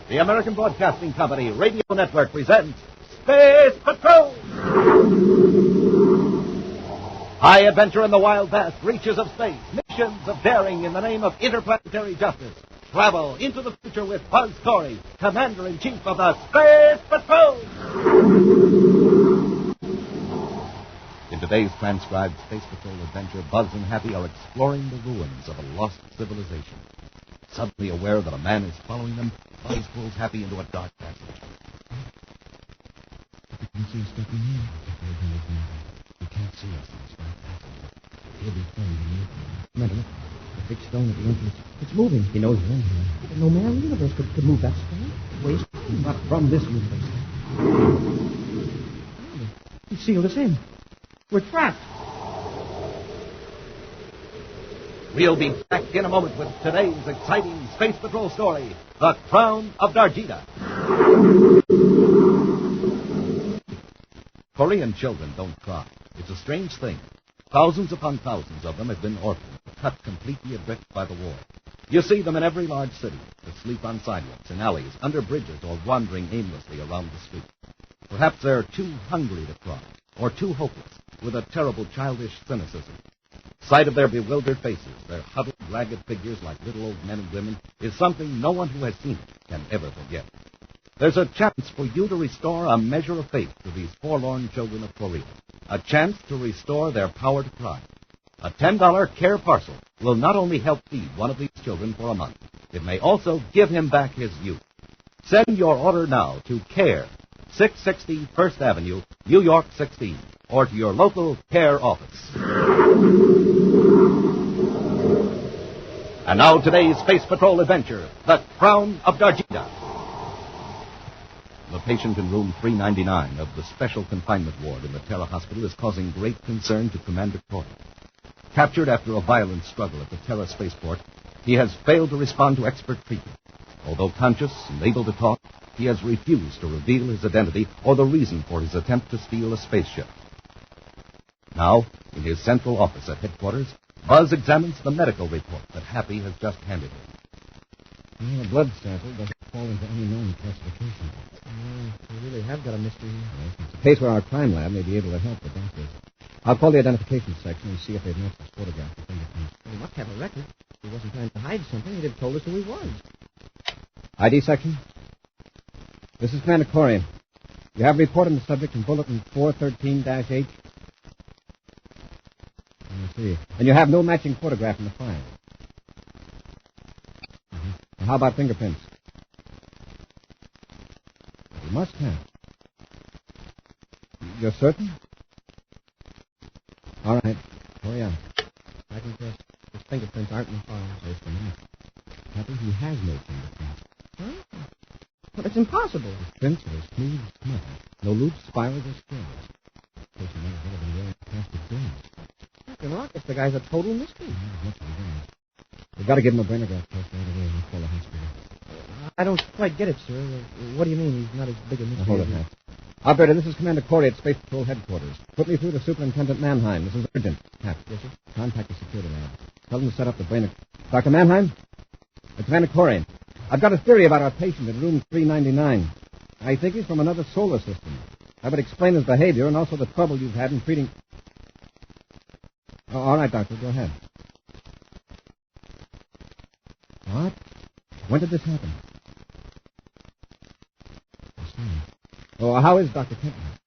The American Broadcasting Company Radio Network presents Space Patrol! High adventure in the wild vast reaches of space. Missions of daring in the name of interplanetary justice. Travel into the future with Buzz Corey, Commander-in-Chief of the Space Patrol! In today's transcribed Space Patrol adventure, Buzz and Happy are exploring the ruins of a lost civilization. Suddenly aware that a man is following them, Buzz pulls Happy into a dark passage. You can see us stuck in here. You can't see us in this dark passage. He'll be found in here. Remember, look. The big stone at the entrance. It's moving. He knows we're in here. No man in the universe could move that stone. Waste. Not from this universe. He sealed us in. We're trapped. We'll be back in a moment with today's exciting Space Patrol story, The Crown of Dargeeda. Korean children don't cry. It's a strange thing. Thousands upon thousands of them have been orphaned, cut completely adrift by the war. You see them in every large city, asleep on sidewalks, in alleys, under bridges, or wandering aimlessly around the street. Perhaps they're too hungry to cry, or too hopeless, with a terrible childish cynicism. Sight of their bewildered faces, their huddled, ragged figures like little old men and women, is something no one who has seen it can ever forget. There's a chance for you to restore a measure of faith to these forlorn children of Korea. A chance to restore their power to cry. A $10 care parcel will not only help feed one of these children for a month, it may also give him back his youth. Send your order now to CARE, 660 First Avenue, New York 16, or to your local CARE office. And now today's Space Patrol adventure, The Crown of Dargeeda. The patient in room 399 of the Special Confinement Ward in the Terra Hospital is causing great concern to Commander Corey. Captured after a violent struggle at the Terra spaceport, he has failed to respond to expert treatment. Although conscious and able to talk, he has refused to reveal his identity or the reason for his attempt to steal a spaceship. Now, in his central office at headquarters, Buzz examines the medical report that Happy has just handed him. Well, the blood sample doesn't fall into any known classification. We really have got a mystery here. Yes, it's a case where our crime lab may be able to help the doctors. I'll call the identification section and see if they've matched his photograph with fingerprints. He must have a record. If he wasn't trying to hide something, he'd have told us who he was. ID section. This is Commander Corey. You have a report on the subject in Bulletin 413-H. I see. And you have no matching photograph in the file. How about fingerprints? You must have. You're certain? All right. Hurry up. I confess, his fingerprints aren't in the file. There's the map. Happy he has no fingerprints. Huh? But it's impossible. His prints are as smooth as smooth. No loops, spirals, or scales. Person might have been wearing plastic gloves. Captain Rockets, the guy's a total mystery. We've got to give him a brainograph test right away and call the hospital. I don't quite get it, sir. What do you mean he's not as big a mystery? Hold it, Hap. Operator, this is Commander Corey at Space Patrol Headquarters. Put me through to Superintendent Mannheim. This is urgent. Hap. Yes, sir? Contact the security lab. Tell them to set up the brain... Dr. Mannheim? Commander Corey. I've got a theory about our patient in room 399. I think he's from another solar system. That would explain his behavior and also the trouble you've had in treating... Oh, all right, Doctor. Go ahead. What? When did this happen? Oh, how is Dr. Kentner?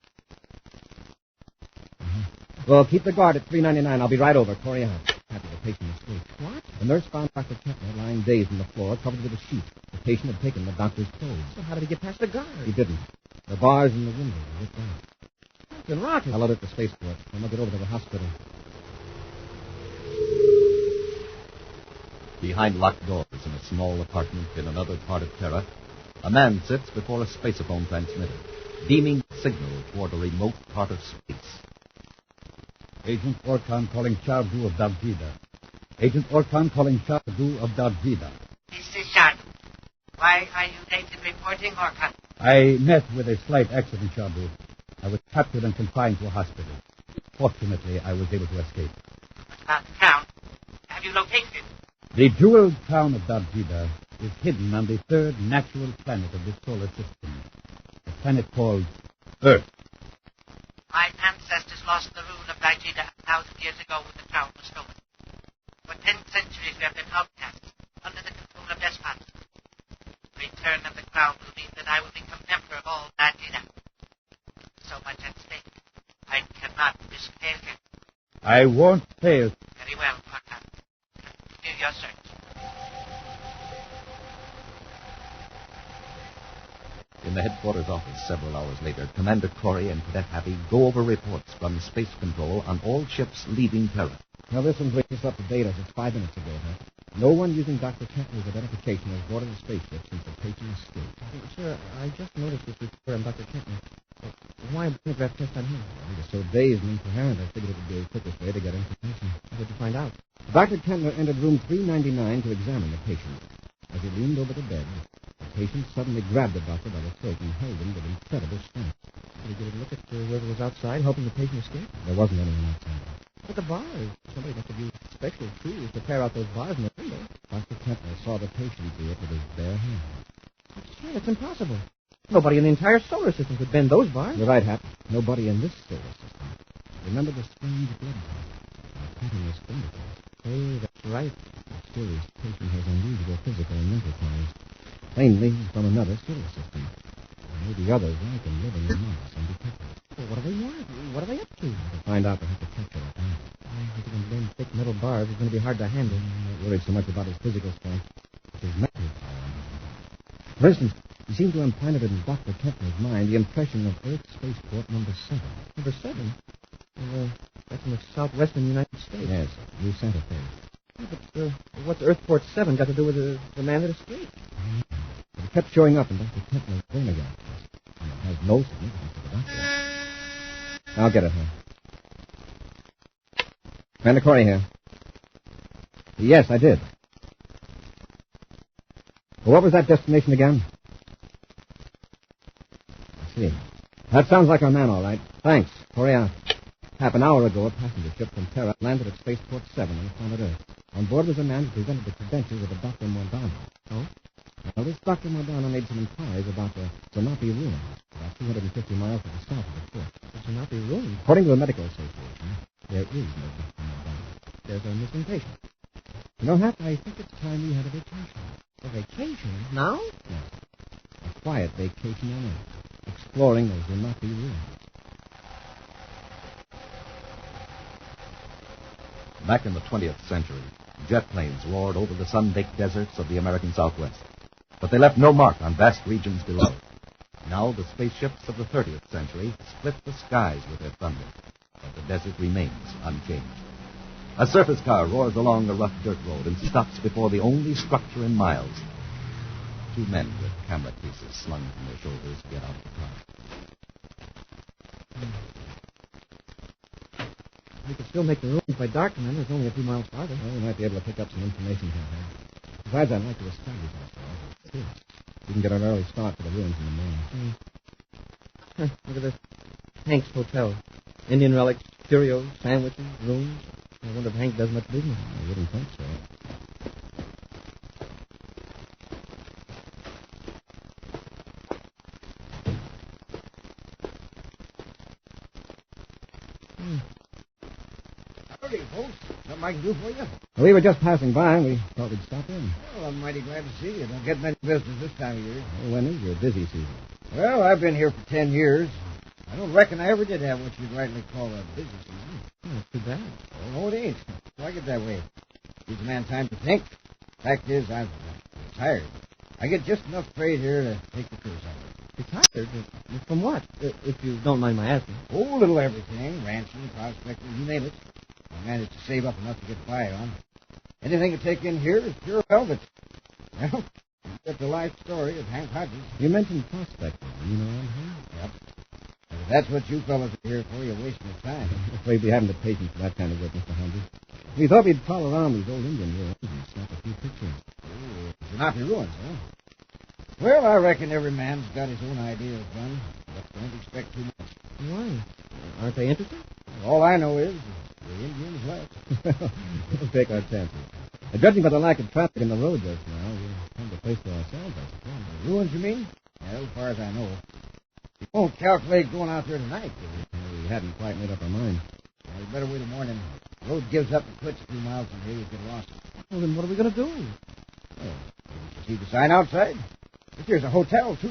Well, keep the guard at 399. I'll be right over. Corey out. Happy the patient asleep. What? The nurse found Dr. Kentner lying dazed on the floor, covered with a sheet. The patient had taken the doctor's clothes. So how did he get past the guard? He didn't. The bars in the window were ripped out. Captain Rocket. I'll alert the spaceport. Then we'll get over to the hospital. Behind locked doors in a small apartment in another part of Terra, a man sits before a spacephone transmitter, beaming a signal toward a remote part of space. Agent Orkan calling Chardu of Dargeeda. Agent Orkan calling Chardu of Dargeeda. Mr. Chardu, why are you late in reporting, Orkan? I met with a slight accident, Chardu. I was captured and confined to a hospital. Fortunately, I was able to escape. About the town. Have you located it? The jeweled town of Dargeeda is hidden on the third natural planet of the solar system, a planet called Earth. My ancestors lost the rule of Dargeeda 1,000 years ago when the crown was stolen. For 10 centuries we have been outcasts, under the control of despots. The return of the crown will mean that I will become emperor of all Dargeeda. So much at stake. I cannot risk failure. I won't fail. Very well, Parker. Continue your search. In the headquarters office several hours later, Commander Corey and Cadet Happy go over reports from space control on all ships leaving Terra. Now, this one brings us up to date as of 5 minutes ago, huh? No one using Dr. Kentner's identification has boarded a spaceship since the patient escaped. Sir, I just noticed this report on Dr. Kentner. Why a polygraph test on him? He was so dazed and incoherent, I figured it would be the quickest way to get information. How did you find out? Dr. Kentner entered room 399 to examine the patient. As he leaned over the bed, the patient suddenly grabbed the doctor by the throat and held him with incredible strength. Did he get a look at whoever was outside, hoping the patient escaped? There wasn't anyone outside. But the bars. Somebody must have used special tools to tear out those bars in the window. Dr. Kentner saw the patient do it with his bare hands. Sure, that's impossible. Nobody in the entire solar system could bend those bars. You're right, Hap. Nobody in this solar system. Remember the strange blood test. Cutting his fingertips. Hey, that's right. Still, this patient has unusual physical and mental powers. Plainly, he's from another solar system. There may be others like him living among us undetected. Well, what do they want? What are they up to? To find out, they'll have to capture that man. If he can bend thick metal bars, it's going to be hard to handle. I'm not worried so much about his physical strength. It's his mental power. For instance, he seemed to implant in Dr. Kentner's mind the impression of Earth Spaceport number 7. Number 7? Well, that's in the southwestern United States. Yes, New Santa Fe. Yeah, but what's Earthport 7 got to do with the man that escaped? But it kept showing up in Dr. Kentner's chronograph test. And it has no significance to the doctor. I'll get it, huh? Commander Corey here. Yes, I did. Well, what was that destination again? I see. That sounds like our man, all right. Thanks. Corey out. Half an hour ago, a passenger ship from Terra landed at Spaceport 7 on the planet Earth. On board was a man who presented the credentials of a Dr. Mordano. Oh? Now, this Dr. Mordano made some inquiries about the Sonapi ruins, about 250 miles to the south of the fort. The Sonapi ruins? According to the medical association, there is no Dr. Mordano. There's a missing patient. You know, Hap, I think it's time we had a vacation. A vacation? Now? Yes. A quiet vacation on Earth, exploring those Sonapi ruins. Back in the 20th century, jet planes roared over the sun-baked deserts of the American Southwest. But they left no mark on vast regions below. Now the spaceships of the 30th century split the skies with their thunder, but the desert remains unchanged. A surface car roars along a rough dirt road and stops before the only structure in miles. 2 men with camera cases slung from their shoulders get out of the car. We could still make the ruins by dark, and then there's only a few miles farther. Well, we might be able to pick up some information from there. Besides, I'd like to establish ourselves. Sure. We can get an early start for the ruins in the morning. Look at this. Hank's Hotel. Indian relics, curios, sandwiches, rooms. I wonder if Hank does much business. I wouldn't think so. Howdy, folks. Something I can do for you? We were just passing by, and we thought we'd stop in. Well, I'm mighty glad to see you. Don't get many business this time of year. Well, when is your busy season? Well, I've been here for 10 years. I don't reckon I ever did have what you'd rightly call a busy season. Oh, that's too bad. Oh, no, it ain't. I like it that way. Gives a man time to think. Fact is, I'm tired. I get just enough freight here to take the cruise out. You're tired? From what? If you don't mind my asking. Oh, little everything. Ranching, prospecting, you name it. I managed to save up enough to get by on. Anything to take in here is pure velvet. Well, you've got the life story of Hank Hodges. You mentioned prospecting. You know I'm here? Yep. And if that's what you fellas are here for, you're wasting your time. I'm afraid we haven't the patience for that kind of work, Mr. Hodges. We thought we'd prowl around these old Indian ruins and snap a few pictures. Oh, Sonapi ruins, huh? Well, I reckon every man's got his own idea of fun, but don't expect too much. Why? Aren't they interesting? All I know is the Indians left. We'll take our chances. Judging by the lack of traffic in the road just now, we'll tend to place to ourselves, I suppose. Ruins, you mean? Yeah, as far as I know. You won't calculate going out there tonight, do you? We hadn't quite made up our mind. Well, you better wait till morning. The road gives up and quits a few miles from here. You get lost. Well, then what are we going to do? Well, you see the sign outside? But there's a hotel, too.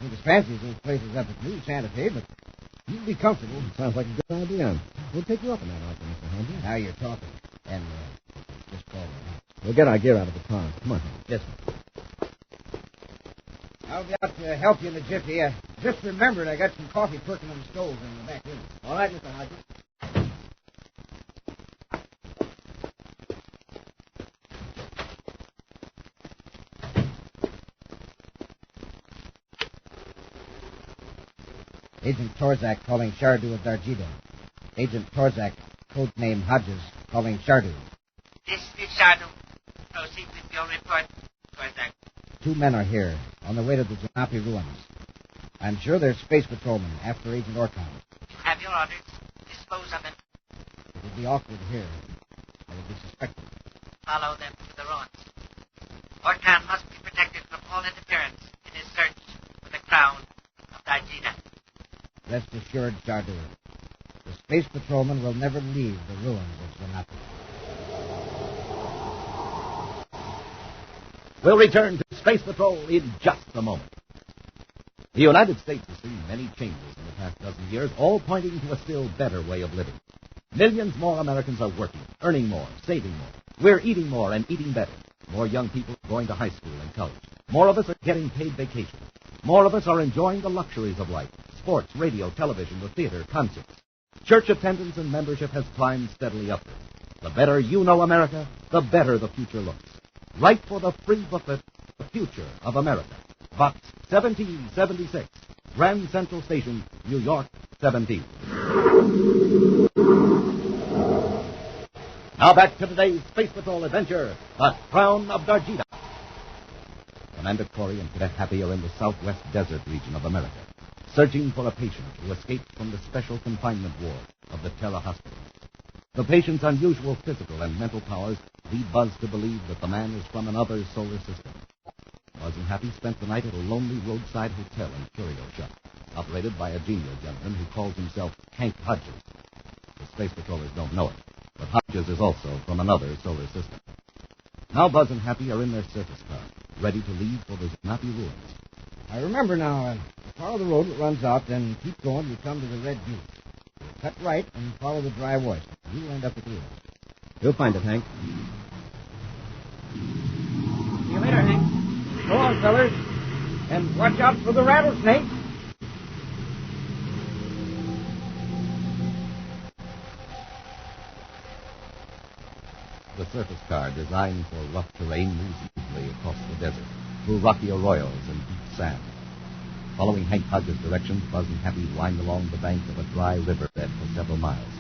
Ain't as fancy as those places up at New Santa Fe, but you'll be comfortable. Sounds like a good idea. We'll take you up on that offer, Mr. Hunter. Now you're talking. And just call me. We'll get our gear out of the car. Come on. Yes, sir. I'll be out to help you in a jiffy. Just remembered I got some coffee cooking on the stove in the back room. All right, Mr. Hodges. Agent Torzak calling Shardu of Dargeeda. Agent Torzak, codename Hodges, calling Shardu. This is Shardu. Proceed with your report, Torzak. 2 men are here, on the way to the Zanapi ruins. I'm sure they're space patrolmen after Agent Orkan. You have your orders. Dispose of them. It would be awkward here. I would be suspected. Follow them to the ruins. Orkan must be protected from all interference in his search for the crown of Dargeeda. Rest assured, Shardu. The space patrolmen will never leave the ruins of Zanapi. We'll return to Space Patrol in just a moment. The United States has seen many changes in the past dozen years, all pointing to a still better way of living. Millions more Americans are working, earning more, saving more. We're eating more and eating better. More young people are going to high school and college. More of us are getting paid vacations. More of us are enjoying the luxuries of life. Sports, radio, television, the theater, concerts. Church attendance and membership has climbed steadily upward. The better you know America, the better the future looks. Write for the free booklet, The Future of America. Box 1776, Grand Central Station, New York, 17. Now back to today's Space Patrol adventure, The Crown of Dargeeda. Commander Corey and Cadet Happy are in the southwest desert region of America, searching for a patient who escaped from the special confinement ward of the Terra Hospital. The patient's unusual physical and mental powers lead Buzz to believe that the man is from another solar system. Buzz and Happy spent the night at a lonely roadside hotel and curio shop, operated by a genial gentleman who calls himself Hank Hodges. The space patrollers don't know it, but Hodges is also from another solar system. Now Buzz and Happy are in their surface car, ready to leave for the Zanapi ruins. I remember now, follow the road that runs out, then keep going, you come to the Red Butte. Cut right and follow the dry wash. You'll end up at the ruins. You'll find it, Hank. See you later, Hank. Go on, fellas. And watch out for the rattlesnake. The surface car, designed for rough terrain, moves easily across the desert, through rocky arroyos and deep sand. Following Hank Hodges' directions, Buzz and Happy wind along the bank of a dry riverbed for several miles.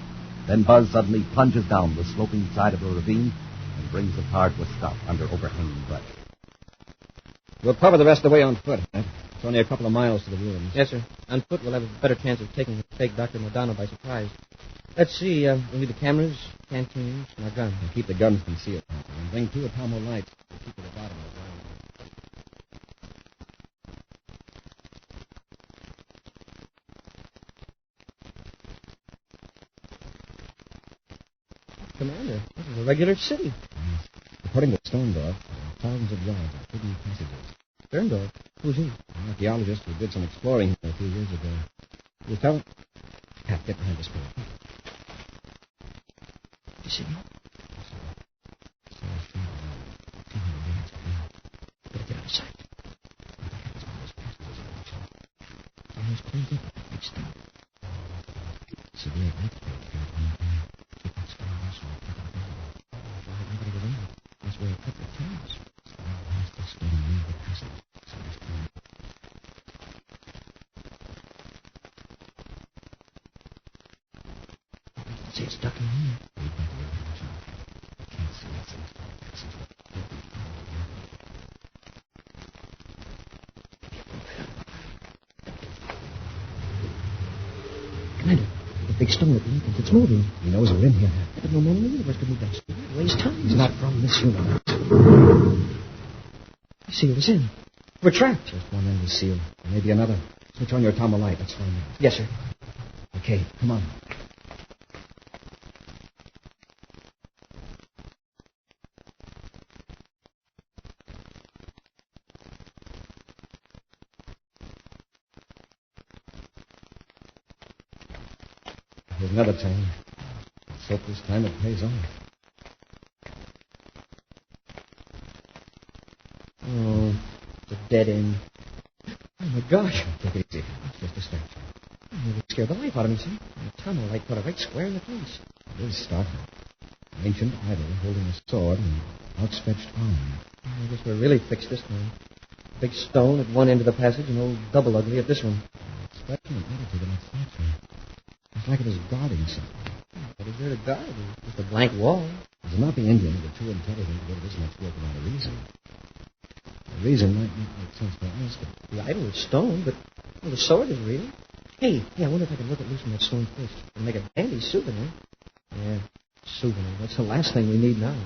Then Buzz suddenly plunges down the sloping side of a ravine and brings the car to a stop under overhanging brush. We'll cover the rest of the way on foot, Hank. It's only a couple of miles to the ruins. Yes, sir. On foot, we'll have a better chance of taking fake Dr. Modano by surprise. Let's see. We'll need the cameras, canteens, and our guns. And keep the guns concealed, Hank. And bring 2 Atomo lights to keep at the bottom of the ground. Commander, this is a regular city. Yes. According to Storndorf, there are thousands of yards of hidden passages. Sterndorf? Who's he? An archaeologist who did some exploring here a few years ago. You tell him? Pat, get behind this door. You see me? Better get out of sight. Almost cleaned up at that big stop. Severe earthquake here at one time. Keep that sky also on top of the building. Why had nobody get in? That's where a couple of towns. Sky past this getting near the passage. So it's clear. See, it's stuck in here. We'd better be watching. I can't see it since the passage. Commander, the big stone at the entrance, it's moving. He knows we're in here. But no man in the universe could move that speed. Waste time. He's not from this universe. The seal is in. We're trapped. Just one end is sealed. There may be another. Switch on your atomo light. Let's find out. Yes, sir. Okay, come on. Here's another time. Let's hope this time it pays off. Oh, it's a dead end. Oh, my gosh. Take it easy. It's just a statue. Oh, it scared the life out of me, see? The tunnel light put it right square in the face. It is startling. An ancient idol holding a sword and outstretched arm. I guess we're really fixed this time. Big stone at one end of the passage and old double ugly at this one. It's striking an attitude in that statue. It's like it is guarding something. What is there to guard? It's just a blank wall. It's not the Indians are too intelligent to go to this much work without a reason. The reason might not make sense to us, but The idol is stone, but well, the sword is real. Hey, I wonder if I can work it loose from that stone first and make a dandy souvenir. Yeah, souvenir. That's the last thing we need now.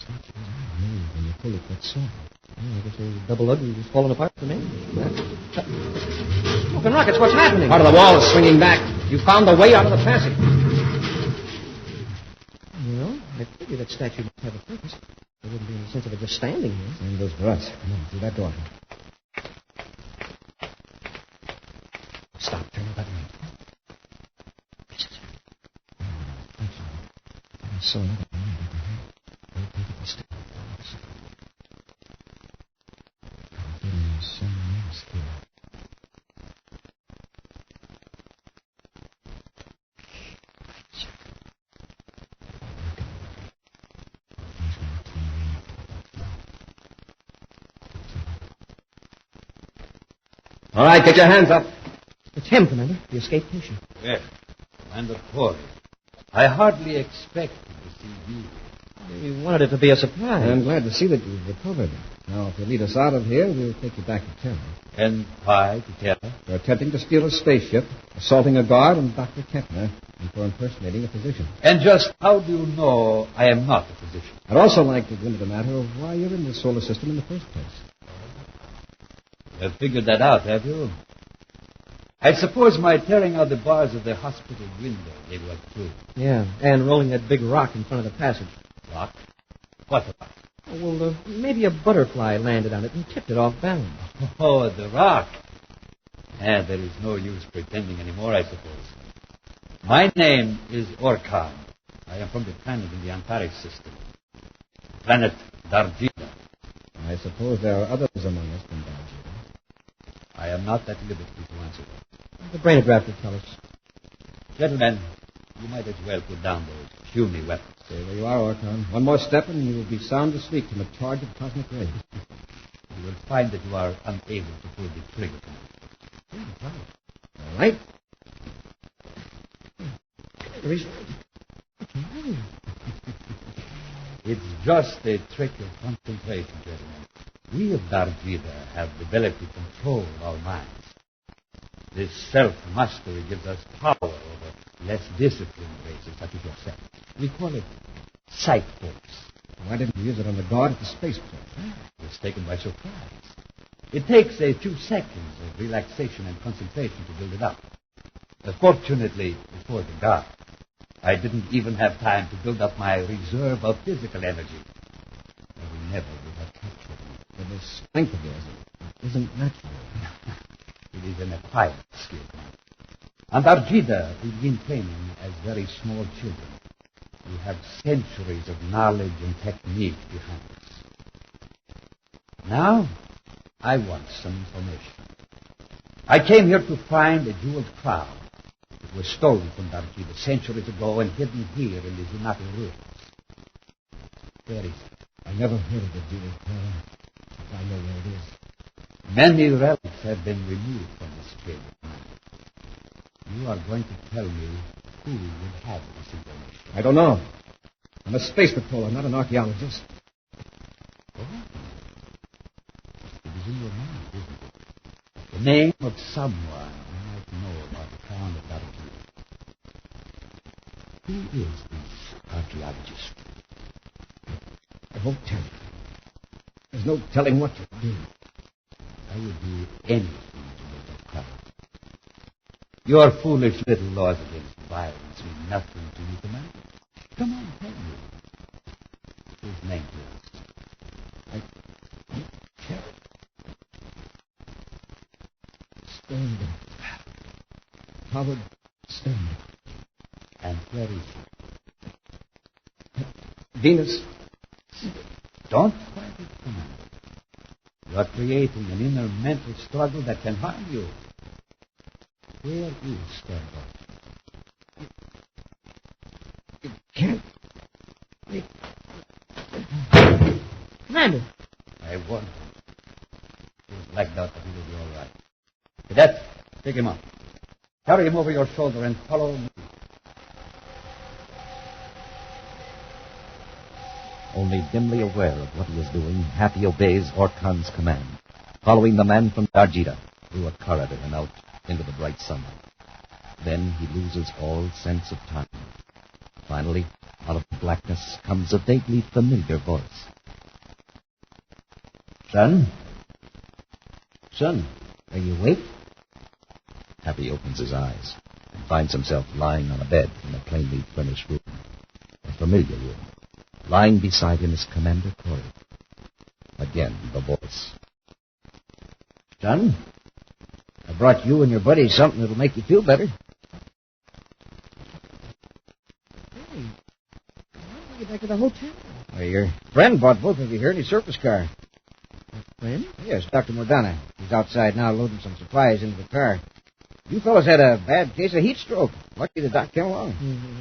statues are made when you pull it that sword. I guess old double ugly is falling apart from me. Smoking rockets, what's happening? Part of the wall is swinging back. You found the way out of the passage. You know, I figured that statue must have a purpose. There wouldn't be any sense of it just standing here. Same goes for us. Come on, through that door. Stop. Turn that way. I saw another man up ahead. Very beautiful still. There's someone else here. All right, get your hands up. It's him, Commander, the escaped patient. Yes, Commander Corey. I hardly expected to see you. We wanted it to be a surprise. I'm glad to see that you've recovered. Now, if you lead us out of here, we'll take you back to Terra. And why to Terra? For attempting to steal a spaceship, assaulting a guard, and Dr. Kettner, and for impersonating a physician. And just how do you know I am not a physician? I'd also like to go into the matter of why you're in the solar system in the first place. You have figured that out, have you? I suppose my tearing out the bars of the hospital window gave you a clue. Yeah, and rolling that big rock in front of the passage. Rock? What rock? Oh, well, maybe a butterfly landed on it and tipped it off balance. Oh, the rock. And there is no use pretending anymore, I suppose. My name is Orkan. I am from the planet in the Antares system. Planet Dargeeda. I suppose there are others among us than Dargeeda. I am not at liberty to answer that. The brainograph will tell us. Gentlemen, you might as well put down those puny weapons. Stay where you are, Orkan. One more step and you will be sound asleep from a charge of cosmic rays. You will find that you are unable to pull the trigger tonight. All right. He's right. It's just a trick of concentration, gentlemen. We of Dargeeda have the ability to control our minds. This self-mastery gives us power over less disciplined races such as yourself. We call it sight force. Why didn't you use it on the guard at the spaceport? It was taken by surprise. It takes a few seconds of relaxation and concentration to build it up. Fortunately, before the guard, I didn't even have time to build up my reserve of physical energy. And we never would have captured me. But the strength of yours isn't natural. It is an acquired skill. On Dargeeda, we begin training as very small children. We have centuries of knowledge and technique behind us. Now, I want some information. I came here to find a jeweled crown. It was stolen from Dargeeda centuries ago and hidden here in the Zunati ruins. Where is it? I never heard of the jeweled crown. But I know where it is. Many relics have been removed from this chamber. You are going to tell me who would have this information. I don't know. I'm a space patroller, not an archaeologist. Oh. It is in your mind, isn't it? The name of someone who might know about the crown of Dargeeda. Who is this archaeologist? I won't tell you. There's no telling what you'll do. I would do anything to make a cover. Your foolish little laws against violence mean nothing to you, Commander. Come on, tell me. Whose name is? I don't care. Stand. Howard Stand. And where is he? Venus. Don't fight it, Commander. You are creating an inner mental struggle that can harm you. Where is Sternberg? You can't. Commander. I warned him. He was blacked out, but he will be all right. Cadet, pick him up. Carry him over your shoulder and follow me. Only dimly aware of what he is doing, Happy obeys Orkan's command, following the man from Dargeeda through a corridor and out into the bright sunlight. Then he loses all sense of time. Finally, out of the blackness comes a vaguely familiar voice. Son? Son, are you awake? Happy opens his eyes and finds himself lying on a bed in a plainly furnished room. A familiar room. Lying beside him is Commander Corey. Again, the voice. Son, I brought you and your buddies something that'll make you feel better. Hey, how do we get back to the hotel? Well, your friend brought both of you here in his surface car. Friend? Yes, Dr. Mordana. He's outside now loading some supplies into the car. You fellas had a bad case of heat stroke. Lucky the doc came along.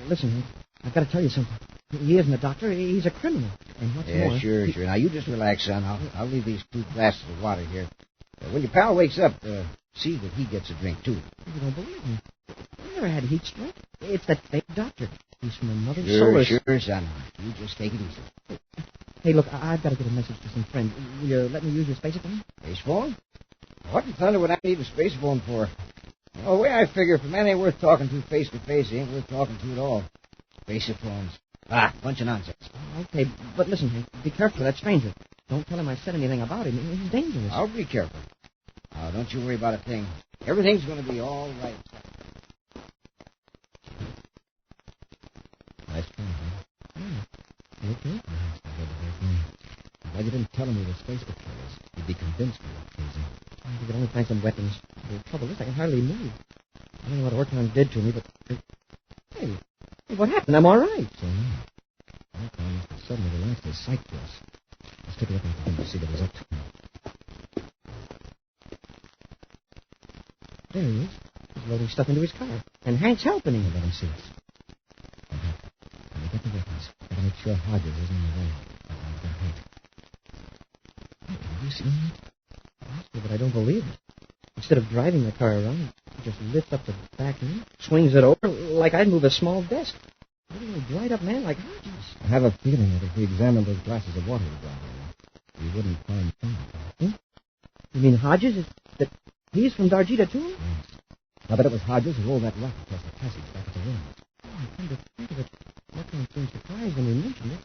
Listen, Hank, I've got to tell you something. He isn't a doctor. He's a criminal. And what's more... Sure. Now, you just relax, son. I'll leave these 2 glasses of water here. When your pal wakes up, see that he gets a drink, too. You don't believe me. I never had a heat stroke. It's that fake doctor. He's from another solar... Sure, son. You just take it easy. Hey, look, I've got to get a message to some friend. Will you let me use your space phone? Space phone? What in thunder would I need a space phone for? Well, the way I figure, if a man ain't worth talking to face-to-face, he ain't worth talking to at all. Space phones. Bunch of nonsense. Okay, but listen, Hank, be careful of that stranger. Don't tell him I said anything about him. He's dangerous. I'll be careful. Now, don't you worry about a thing. Everything's going to be all right. Nice try, huh? Yeah. Okay. Why you didn't tell him we were space patrollers? He'd be convinced we were crazy. We could only find some weapons. The trouble is, I can hardly move. I don't know what Orkan did to me, but... Hey, what happened? I'm all right. So now, Orkan must have suddenly relaxed his sight for us. Let's take a look at him to see what he's up to. There he is. He's loading stuff into his car. And Hank's helping him. Let him see us. When we get the weapons, gotta make sure Hodges isn't in the way. Hey, have you seen that? Possible, but I don't believe it. Instead of driving the car around, he just lifts up the back end, swings it over like I'd move a small desk. A little dried-up man like Hodges. I have a feeling that if we examined those glasses of water we brought here, we wouldn't find anything. You mean Hodges? That he's from Dargeeda, too? Yes. I bet it was Hodges who rolled that rock across the passage back at the room. Oh, I come to think of it. Orkan seemed surprised when we mentioned it.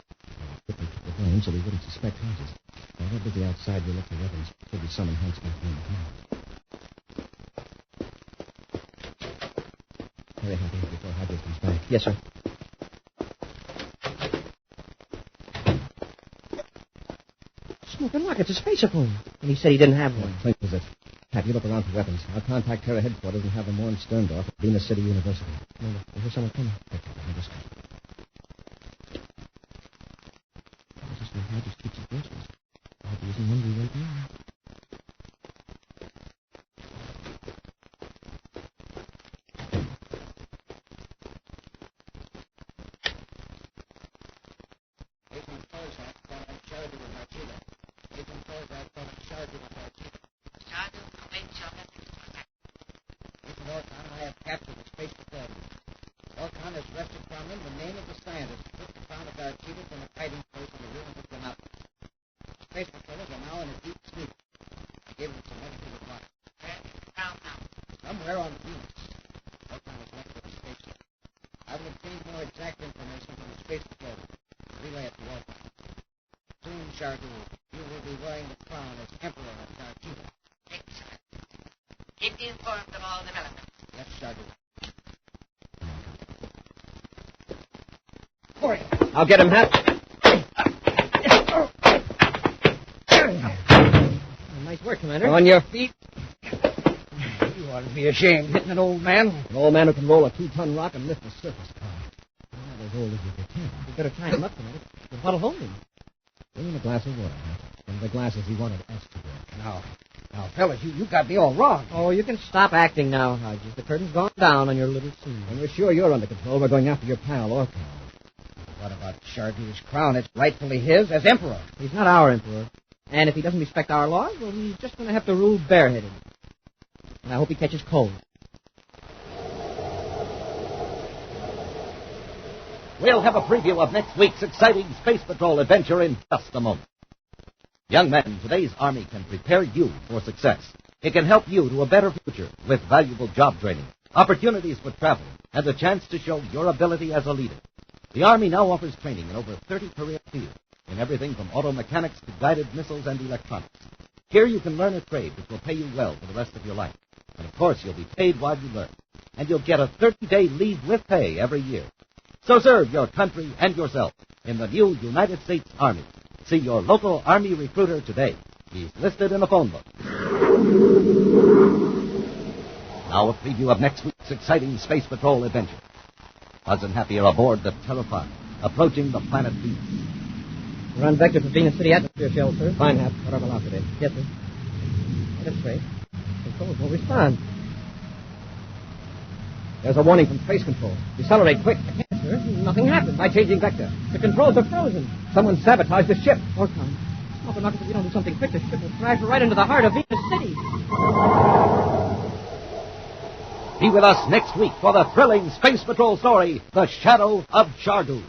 Quickly took the blame so we wouldn't suspect Hodges. While we're busy outside, we'll look for weapons. Till we summon Hank's back in the car. Hurry, Happy, before Hodges comes back. Yes, sir. Smoking rockets, a spacer phone. And he said he didn't have one. What place was it? Happy, look around for weapons. I'll contact Terra headquarters and have them more in Sterndorf at Venus City University. No, I hear someone coming. Okay, I'll just go. I just know Hodges keeps his distance. Hodges isn't hungry right now. Orkan has wrested from him the name of the scientist who took the town of Dargeeda from a hiding place in the ruins of Granada. Space patrollers are now in a deep sleep. I gave them some medical advice. Where is the town now? Somewhere on Venus. Orkan has left with a spaceship. I will obtain more exact information from the space patroller. Relay it to Orkan. Soon, Shardu, you will be be wearing the crown as Emperor of Dargeeda. Excellent. Keep me informed of all developments. Yes, Sergeant. I'll get him, Hap. Nice work, Commander. On your feet. You ought to be ashamed hitting an old man. An old man who can roll a 2-ton rock and lift a surface car. Not as old as you pretend. You better tie him up, Commander. But what'll hold him? Give him a glass of water, Hap. One of the glasses he wanted us to drink. Now, fellas, you got me all wrong. Oh, you can stop acting now, Hodges. The curtain's gone down on your little scene. When we're sure you're under control, we're going after your pal, Orko. What about Shardu's crown? It's rightfully his as Emperor. He's not our emperor. And if he doesn't respect our laws, well, he's just going to have to rule bareheaded. And I hope he catches cold. We'll have a preview of next week's exciting Space Patrol adventure in just a moment. Young men, today's Army can prepare you for success. It can help you to a better future with valuable job training, opportunities for travel, and the chance to show your ability as a leader. The Army now offers training in over 30 career fields, in everything from auto mechanics to guided missiles and electronics. Here you can learn a trade which will pay you well for the rest of your life. And of course, you'll be paid while you learn. And you'll get a 30-day leave with pay every year. So serve your country and yourself in the new United States Army. See your local Army recruiter today. He's listed in the phone book. Now a preview of next week's exciting Space Patrol adventure. Buzz and Happy are aboard the Terrifier, approaching the planet Venus. We're on vector for Venus City atmosphere shell, sir. Fine, Hap. What our velocity? Yes, sir. That's straight. Controls won't respond. There's a warning from Space Control. Decelerate quick. I can't, sir. Nothing happened. By changing vector. The controls are frozen. Someone sabotaged the ship. Orcon. Open up if we don't do something quick. The ship will crash right into the heart of Venus City. Be with us next week for the thrilling Space Patrol story, The Shadow of Shardu.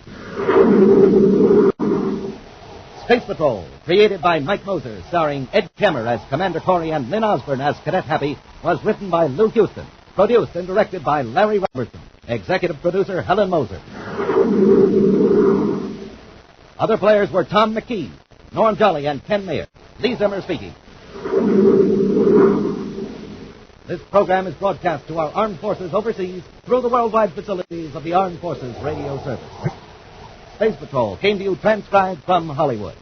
Space Patrol, created by Mike Moser, starring Ed Kemmer as Commander Corey and Lynn Osborne as Cadet Happy, was written by Lou Houston, produced and directed by Larry Robertson, executive producer Helen Moser. Other players were Tom McKee, Norm Jolly, and Ken Mayer. Lee Zimmer speaking. This program is broadcast to our armed forces overseas through the worldwide facilities of the Armed Forces Radio Service. Space Patrol came to you transcribed from Hollywood.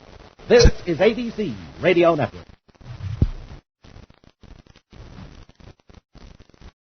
This is ABC Radio Network.